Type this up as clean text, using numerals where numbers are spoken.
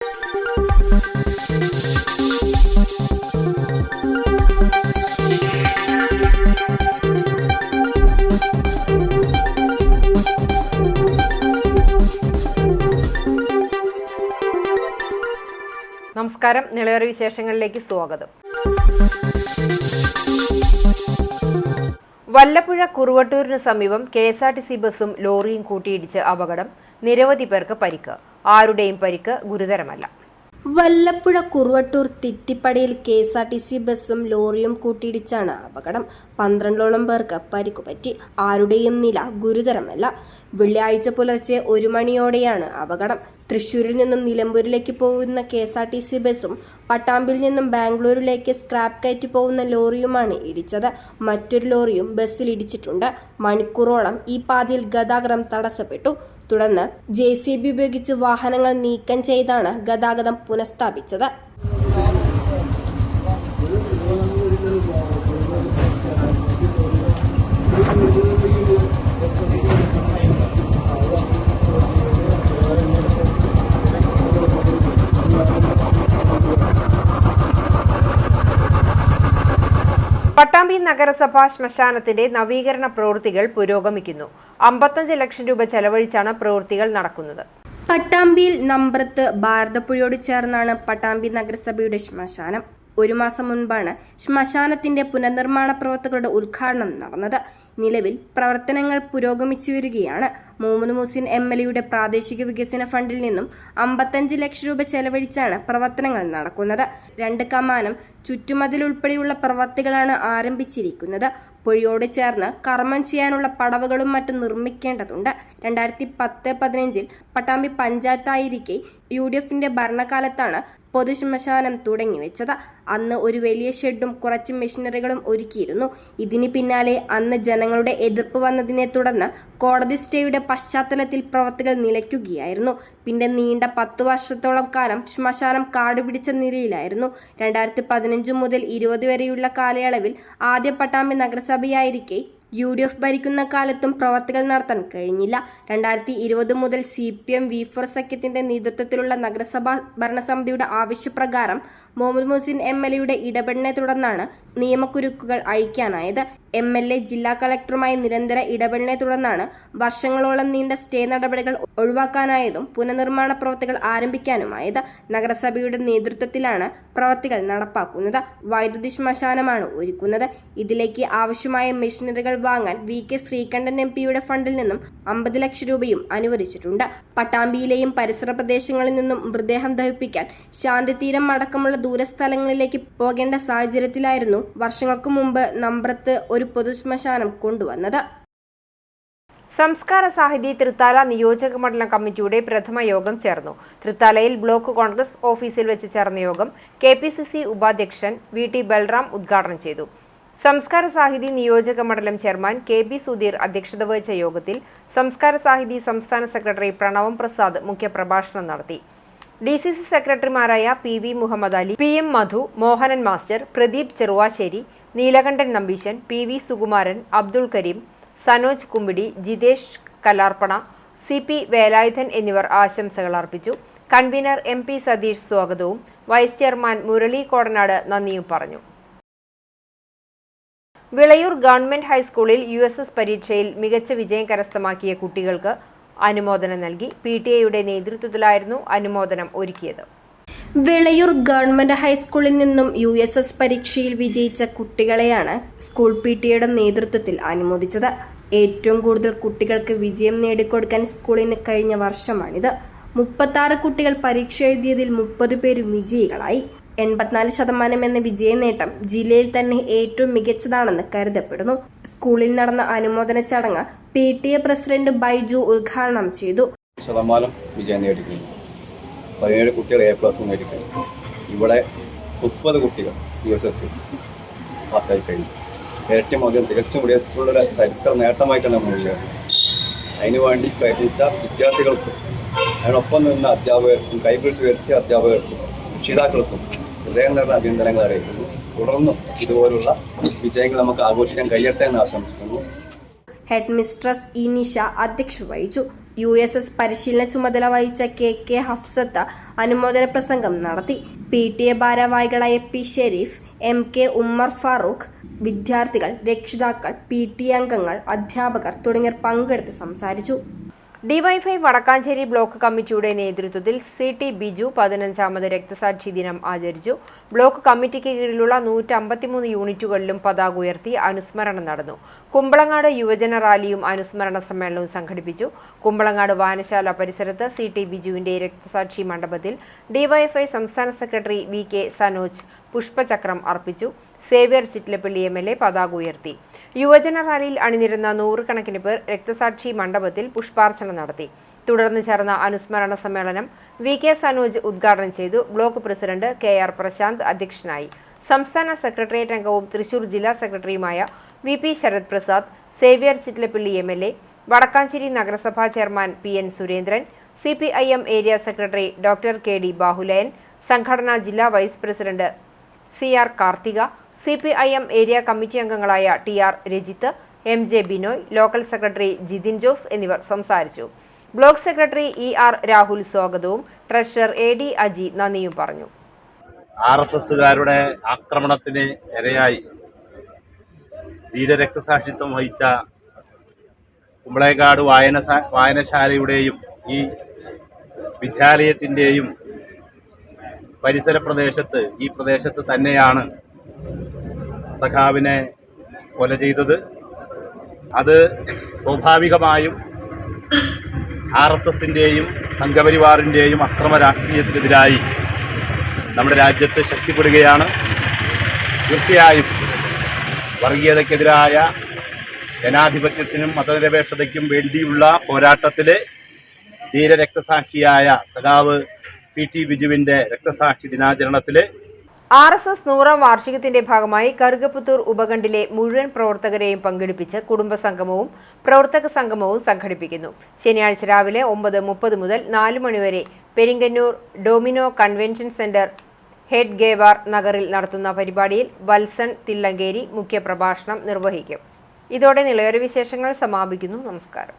നമസ്കാരം, നിളയറ വിശേഷങ്ങളിലേക്ക് സ്വാഗതം. വല്ലപ്പുഴ കുറുവട്ടൂരിന് സമീപം KSRTC ബസും ലോറിയും കൂട്ടിയിടിച്ച് അപകടം. നിരവധി പേർക്ക് പരിക്ക്. ആരുടെയും പരിക്ക് ഗുരുതരമല്ല. വല്ലപ്പുഴ കുറുവട്ടൂർ തിത്തിപ്പടിയിൽ KSRTC ബസും ലോറിയും കൂട്ടിയിടിച്ചാണ് അപകടം. 12ഓളം പേർക്ക് പരിക്കുപറ്റി. ആരുടെയും നില ഗുരുതരമല്ല. വെള്ളിയാഴ്ച പുലർച്ചെ 1 മണിയോടെയാണ് അപകടം. തൃശൂരിൽ നിന്നും നിലമ്പൂരിലേക്ക് പോകുന്ന KSRTC ബസും പട്ടാമ്പിൽ നിന്നും ബാംഗ്ലൂരിലേക്ക് സ്ക്രാപ്പ് കയറ്റി പോകുന്ന ലോറിയുമാണ് ഇടിച്ചത്. മറ്റൊരു ലോറിയും ബസ്സിൽ ഇടിച്ചിട്ടുണ്ട്. മണിക്കൂറോളം ഈ പാതയിൽ ഗതാഗതം തടസ്സപ്പെട്ടു. തുടർന്ന് JCB ഉപയോഗിച്ച് വാഹനങ്ങൾ നീക്കം ചെയ്താണ് ഗതാഗതം പുനഃസ്ഥാപിച്ചത്. പട്ടാമ്പി നഗരസഭാ ശ്മശാനത്തിന്റെ നവീകരണ പ്രവൃത്തികൾ പുരോഗമിക്കുന്നു. 55 ലക്ഷം രൂപ ചെലവഴിച്ചാണ് പ്രവൃത്തികൾ നടക്കുന്നത്. പട്ടാമ്പിയിൽ നമ്പ്രത്ത് ഭാരതപ്പുഴയോട് ചേർന്നാണ് പട്ടാമ്പി നഗരസഭയുടെ ശ്മശാനം. 1 മാസം മുൻപാണ് ശ്മശാനത്തിന്റെ പുനർനിർമ്മാണ പ്രവർത്തികളുടെ ഉദ്ഘാടനം നടന്നത്. നിലവിൽ പ്രവർത്തനങ്ങൾ പുരോഗമിച്ചു വരികയാണ്. മുഹമ്മദ് മുഹസിൻ MLAയുടെ പ്രാദേശിക വികസന ഫണ്ടിൽ നിന്നും 55 ലക്ഷം രൂപ ചെലവഴിച്ചാണ് പ്രവർത്തനങ്ങൾ നടക്കുന്നത്. 2 കമാനം ചുറ്റുമതിൽ ഉൾപ്പെടെയുള്ള പ്രവർത്തികളാണ് ആരംഭിച്ചിരിക്കുന്നത്. പുഴയോട് ചേർന്ന് കർമ്മം ചെയ്യാനുള്ള പടവുകളും മറ്റും നിർമ്മിക്കേണ്ടതുണ്ട്. 2010-15 പട്ടാമ്പി പഞ്ചായത്തായിരിക്കെ UDFന്റെ ഭരണകാലത്താണ് പൊതുശ്മശാനം തുടങ്ങിവെച്ചത്. അന്ന് ഒരു വലിയ ഷെഡും കുറച്ച് മെഷീനറികളും ഒരുക്കിയിരുന്നു. ഇതിന് പിന്നാലെ അന്ന് ജനങ്ങളുടെ എതിർപ്പ് വന്നതിനെ തുടർന്ന് കോടതി സ്റ്റേയുടെ പശ്ചാത്തലത്തിൽ പ്രവർത്തികൾ നിലയ്ക്കുകയായിരുന്നു. പിന്നെ നീണ്ട 10 വർഷത്തോളം കാലം ശ്മശാനം കാടുപിടിച്ച നിലയിലായിരുന്നു. 2015 മുതൽ 20 വരെയുള്ള കാലയളവിൽ ആദ്യ പട്ടാമ്പി നഗരസഭയായിരിക്കെ UDF ഭരിക്കുന്ന കാലത്തും പ്രവർത്തികൾ നടത്താൻ കഴിഞ്ഞില്ല. 2020 മുതൽ CPM V4 സഖ്യത്തിന്റെ നേതൃത്വത്തിലുള്ള നഗരസഭാ ഭരണസമിതിയുടെ ആവശ്യപ്രകാരം മുഹമ്മദ് മുഹസിൻ MLAയുടെ ഇടപെടലിനെ തുടർന്നാണ് നിയമക്കുരുക്കുകൾ അഴിക്കാനായത്. MLA ജില്ലാ കളക്ടറുമായി നിരന്തര ഇടപെടലിനെ തുടർന്നാണ് വർഷങ്ങളോളം നീണ്ട സ്റ്റേ നടപടികൾ ഒഴിവാക്കാനായതും പുനർനിർമ്മാണ പ്രവർത്തികൾ ആരംഭിക്കാനുമായത്. നഗരസഭയുടെ നേതൃത്വത്തിലാണ് പ്രവർത്തികൾ നടപ്പാക്കുന്നത്. വൈദ്യുതി ശ്മശാനമാണ് ഒരുക്കുന്നത്. ഇതിലേക്ക് ആവശ്യമായ മെഷീനറികൾ വാങ്ങാൻ VK ശ്രീകണ്ഠൻ MPയുടെ ഫണ്ടിൽ നിന്നും 50 ലക്ഷം രൂപയും അനുവദിച്ചിട്ടുണ്ട്. പട്ടാമ്പിയിലെയും പരിസര പ്രദേശങ്ങളിൽ നിന്നും മൃതദേഹം ദഹിപ്പിക്കാൻ ശാന്തിതീരം അടക്കമുള്ള ദൂരസ്ഥലങ്ങളിലേക്ക് പോകേണ്ട സാഹചര്യത്തിലായിരുന്നു വർഷങ്ങൾക്ക് മുമ്പ് നമ്പ്രത്ത് ഒരു പൊതുശ്മശാനം കൊണ്ടുവന്നത്. സംസ്കാര സാഹിതി തൃത്താല നിയോജക മണ്ഡലം കമ്മിറ്റിയുടെ പ്രഥമ യോഗം ചേർന്നു. തൃത്താലയിൽ ബ്ലോക്ക് കോൺഗ്രസ് ഓഫീസിൽ വെച്ച് ചേർന്ന യോഗം KPCC ഉപാധ്യക്ഷൻ VT ബൽറാം ഉദ്ഘാടനം ചെയ്തു. സംസ്കാര സാഹിതി നിയോജക മണ്ഡലം ചെയർമാൻ KB സുധീർ അധ്യക്ഷത വഹിച്ച യോഗത്തിൽ സംസ്കാര സാഹിതി സംസ്ഥാന സെക്രട്ടറി പ്രണവം പ്രസാദ് മുഖ്യപ്രഭാഷണം നടത്തി. DCC സെക്രട്ടറിമാരായ PV Muhammad Ali, PM Madhu, Mohanan master, Pradeep Cheruvassery, Neelakandan Nambeesan, PV Sukumaran, Abdul Kareem, Sanoj Kumbidi, Jithesh Kalarppana, CP Velayudhan എന്നിവർ ആശംസകൾ അർപ്പിച്ചു. കൺവീനർ MP സതീഷ് സ്വാഗതവും വൈസ് ചെയർമാൻ മുരളി കോടനാട് നന്ദിയും പറഞ്ഞു. വിളയൂർ ഗവൺമെന്റ് ഹൈസ്കൂളിൽ USS പരീക്ഷയിൽ മികച്ച വിജയം കരസ്ഥമാക്കിയ കുട്ടികൾക്ക് അനുമോദനം നൽകി. PTA നേതൃത്വത്തിലായിരുന്നു അനുമോദനം ഒരുക്കിയത്. വിളയൂർ ഗവൺമെന്റ് ഹൈസ്കൂളിൽ നിന്നും USS പരീക്ഷയിൽ വിജയിച്ച കുട്ടികളെയാണ് സ്കൂൾ PTA നേതൃത്വത്തിൽ അനുമോദിച്ചത്. ഏറ്റവും കൂടുതൽ കുട്ടികൾക്ക് വിജയം നേടിക്കൊടുക്കാൻ സ്കൂളിന് കഴിഞ്ഞ വർഷമാണിത്. 36 കുട്ടികൾ പരീക്ഷ എഴുതിയതിൽ 30 പേരും വിജയികളായി. 84% എന്ന വിജയ നേട്ടം ജില്ലയിൽ തന്നെ ഏറ്റവും മികച്ചതാണെന്ന് കരുതപ്പെടുന്നു. സ്കൂളിൽ നടന്ന അനുമോദന ചടങ്ങ് PTA പ്രസിഡന്റ് ബൈജു ഉദ്ഘാടനം ചെയ്തു. വിജയം നേടിക്കുന്നു. 17 കുട്ടികൾ A+ നേടിക്കുന്നു. ഇവിടെ 30 കുട്ടികൾ USS പാസ്സായി കഴിഞ്ഞു. ഏറ്റവും അധികം തികച്ചും കൂടിയ സ്കൂളിലെ ചരിത്ര നേട്ടമായിട്ടാണ് നമ്മൾ അതിനുവേണ്ടി പ്രയത്നിച്ച വിദ്യാർത്ഥികൾക്കും അതിനൊപ്പം നിന്ന അധ്യാപകർക്കും കൈപിടിച്ച് ഉയർത്തിയ അധ്യാപകർക്കും രക്ഷിതാക്കൾക്കും ഹൃദയം നിറഞ്ഞ അഭിനന്ദനങ്ങൾ അറിയിക്കുന്നു. തുടർന്നും ഇതുപോലുള്ള വിജയങ്ങൾ നമുക്ക് ആഘോഷിക്കാൻ കഴിയട്ടെ എന്ന് ആശംസിക്കുന്നു. ഹെഡ് മിസ്ട്രസ് ഇനിഷ അധ്യക്ഷത വഹിച്ചു. USS പരിശീലന ചുമതല വഹിച്ച KK ഹഫ്സത്ത് അനുമോദന പ്രസംഗം നടത്തി. PTA ഭാരവാഹികളായ P ഷെരീഫ്, MK ഉമ്മർ ഫാറൂഖ്, വിദ്യാർത്ഥികൾ, രക്ഷിതാക്കൾ, PTA അംഗങ്ങൾ, അധ്യാപകർ തുടങ്ങിയവർ പങ്കെടുത്ത് സംസാരിച്ചു. ഡിവൈഎഫ്ഐ വടക്കാഞ്ചേരി ബ്ലോക്ക് കമ്മിറ്റിയുടെ നേതൃത്വത്തിൽ CT ബിജു 15ാമത് രക്തസാക്ഷി ദിനം ആചരിച്ചു. ബ്ലോക്ക് കമ്മിറ്റിക്ക് കീഴിലുള്ള 153 യൂണിറ്റുകളിലും പതാക ഉയർത്തി അനുസ്മരണം നടന്നു. കുമ്പളങ്ങാട് യുവജന റാലിയും അനുസ്മരണ സമ്മേളനവും സംഘടിപ്പിച്ചു. കുമ്പളങ്ങാട് വായനശാല പരിസരത്ത് CT ബിജുവിന്റെ രക്തസാക്ഷി മണ്ഡപത്തിൽ ഡിവൈഎഫ്ഐ സംസ്ഥാന സെക്രട്ടറി VK സനോജ് പുഷ്പചക്രം അർപ്പിച്ചു. സേവ്യർ ചിറ്റിലപ്പള്ളി MLA പതാക ഉയർത്തി. യുവജന റാലിയിൽ അണിനിരുന്ന 100 കണക്കിന് പേർ രക്തസാക്ഷി മണ്ഡപത്തിൽ പുഷ്പാർച്ചന നടത്തി. തുടർന്ന് ചേർന്ന അനുസ്മരണ സമ്മേളനം VK സനോജ് ഉദ്ഘാടനം ചെയ്തു. ബ്ലോക്ക് പ്രസിഡന്റ് KR പ്രശാന്ത് അധ്യക്ഷനായി. സംസ്ഥാന സെക്രട്ടേറിയറ്റ് അംഗവും തൃശൂർ ജില്ലാ സെക്രട്ടറിയുമായ VP Sarath Prasad, Xavier Chittilappilly MLA, Vadakkanchery നഗരസഭാ chairman PN Surendran, CPIM area secretary doctor KD Bahuleyan, സംഘടനാ ജില്ലാ vice president CR Karthika, CPIM area committee അംഗങ്ങളായ TR Rajith, MJ Binoy, local secretary Jithin Jose എന്നിവർ സംസാരിച്ചു. ബ്ലോക്ക് സെക്രട്ടറി ER രാഹുൽ സ്വാഗതവും ട്രഷറർ AD അജി നന്ദിയും പറഞ്ഞു. RSSകാരുടെ ആക്രമണത്തിന് ഇരയായി ധീരരക്തസാക്ഷിത്വം വഹിച്ച കുമ്പളേക്കാട് വായനശാലയുടെയും ഈ വിദ്യാലയത്തിൻ്റെയും പരിസര പ്രദേശത്ത് ഈ പ്രദേശത്ത് തന്നെയാണ് സഖാവിനെ കൊല ചെയ്തത്. അത് സ്വാഭാവികമായും RSSൻ്റെയും സംഘപരിവാറിൻ്റെയും അക്രമ രാഷ്ട്രീയത്തിനെതിരായി നമ്മുടെ രാജ്യത്ത് ശക്തിപ്പെടുകയാണ്. തീർച്ചയായും വർഗീയതയ്ക്കെതിരായ ജനാധിപത്യത്തിനും മതനിരപേക്ഷതയ്ക്കും വേണ്ടിയുള്ള പോരാട്ടത്തിലെ ധീരരക്തസാക്ഷിയായ സഖാവ് CT ബിജുവിൻ്റെ രക്തസാക്ഷി ദിനാചരണത്തിലെ RSS 100ാം വാർഷികത്തിന്റെ ഭാഗമായി കറുകപ്പുത്തൂർ ഉപഖണ്ഡിലെ മുഴുവൻ പ്രവർത്തകരെയും പങ്കെടുപ്പിച്ച് കുടുംബസംഗമവും പ്രവർത്തക സംഗമവും സംഘടിപ്പിക്കുന്നു. ശനിയാഴ്ച രാവിലെ 9:30 മുതൽ 4 മണിവരെ പെരിങ്ങന്നൂർ ഡൊമിനോ കൺവെൻഷൻ സെന്റർ ഹെഡ് ഗേവാർ നഗറിൽ നടത്തുന്ന പരിപാടിയിൽ വത്സൻ തില്ലങ്കേരി മുഖ്യപ്രഭാഷണം നിർവഹിക്കും. ഇതോടെ നിളയൊരു വിശേഷങ്ങൾ സമാപിക്കുന്നു. നമസ്കാരം.